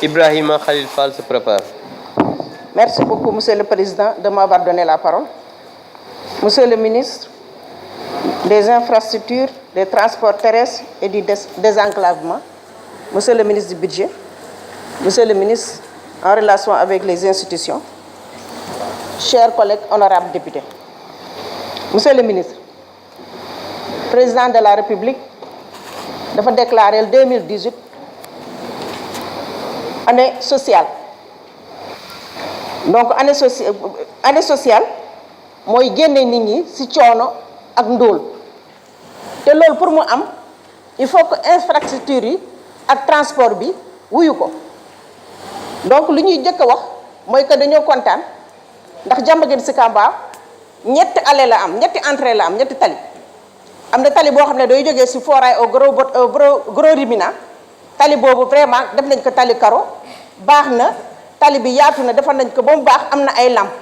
Ibrahima Khalil Fall se prépare. Merci beaucoup, Monsieur le Président, de m'avoir donné la parole. Monsieur le ministre des Infrastructures, des Transports terrestres et du désenclavement, Monsieur le ministre du Budget, Monsieur le ministre en relation avec les institutions, chers collègues honorables députés. Monsieur le ministre, Président de la République dafa déclarer le 2018 année sociale. Donc année sociale mooy génne nit ñi ci coono ak ndóol te loolu pour mu am il faut que infrastructure yi ak transport bi wuyu ko. Donc lu ñuy jëkk a wax mooy que dañoo kontaan ndax Diamaguène Sicap Mbao ñetti allée la am, ñetti entrée la am, ñetti tali. Am na tali boo xam ne day jógee ci Foirail au Gros Rimina tali boobu vraiment def nañ ko tali karo baax na tali bi yaatu na defar nañ ko ba mu baax am na ay lampe.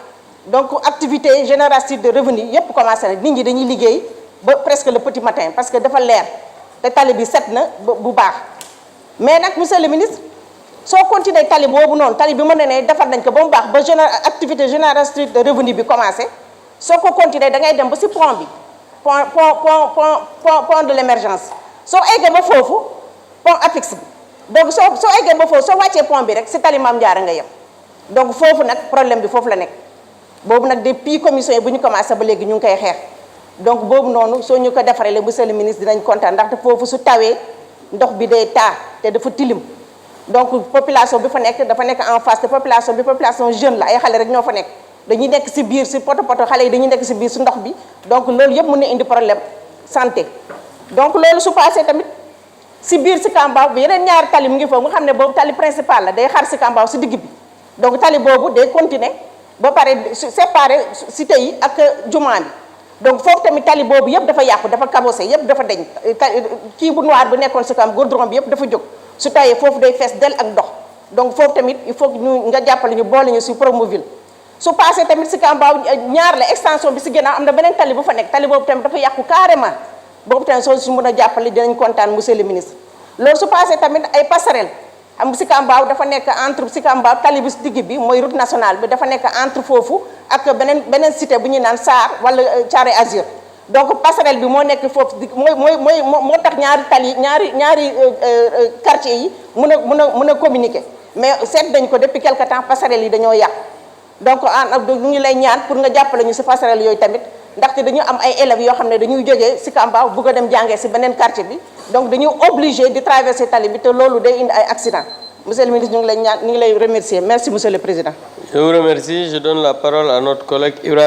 Donc activité génératrice de revenu yépp commencé na nit ñi dañuy liggéey ba presque le petit matin parce que dafa leer te tali bi set na bu baax. Mais nag monsieur le ministre soo continuer tali boobu noonu tali bi mën na ne defar nañ ko ba mu baax ba activité génératrice de revenu bi commencé soo ko continuer da ngay dem ba ci pont bi pont de l'émergence soo eggee ba foofu pont APEX bi donc soo eggee ba foofu soo wàccee pont bi rek ci tali Mame Diarra nga yem donc foofu nag problème bi foofu la nekk boobu nag depuis commission yi bu ñu commencé ba léegi ñu ngi koy xeex donc boobu noonu soo ñu ko defaree le monsieur le ministre dinañ kontaan ndaxte foofu su tawee ndox bi day taa te dafa tilim donc population bi fa nekk dafa nekk en face te population bi population jeune la ay xale rek ñoo fa nekk dañuy nekk ci biir ci poto xale yi dañuy nekk ci biir ci ndox bi donc loolu yëpp mën na indi problème santé. Donc loolu su passé tamit ci biir Sicap Mbao bi yeneen ñaari tali mu ngi foofu nga xam ne boobu tali principal la day xar Sicap Mbao ci digg bi donc tali boobu day continuer ba pare séparer cité yi ak jumaa bi donc foofu tamit tali boobu yëpp dafa yàqu dafa cabossé yëpp dafa deñ kii bu noir bu nekkoon Sicap goudron bi yëpp dafa jóg su tawee foofu day fees del ak ndox donc foofu tamit il faut ñu nga jàppale ñu boole ñu ci Promoville. su passé tamit Sicap Mbao ñaar la extension bi ci ginnaaw am na beneen tali bu fa nekk tali boobu tamit dafa yàqu carrément boobu tamit soo su mën a jàppale dinañ kontaan monsieur le ministre. loolu su passé tamit ay passerelle am Sicap Mbao dafa nekk entre Sicap Mbao tali bi ci digg bi mooy route nationale bi dafa nekk entre foofu ak beneen cité bu ñuy naan Sarr wala Thiaroye Azur donc passerelle bi moo nekk foofu moo tax ñaari tali ñaari quartier yi mën a communiquer mais seet dañ ko depuis quelque temps passerelle yi dañoo yàqu. Donc ñu ngi lay ñaan pour nga jàppale ñu ci passerelle yooyu tamit ndaxte dañu am ay élèves yoo xam ne dañuy jógee Sicap Mbao bëgg a dem jàngee ci beneen quartier bi donc dañuy obligé di traverser tali bi te loolu day indi ay accident monsieur le ministre ñu ngi lay ñaan ñu ngi lay remercier merci monsieur le président. Je vous remercie. Je donne la parole à notre collègue Ibrahima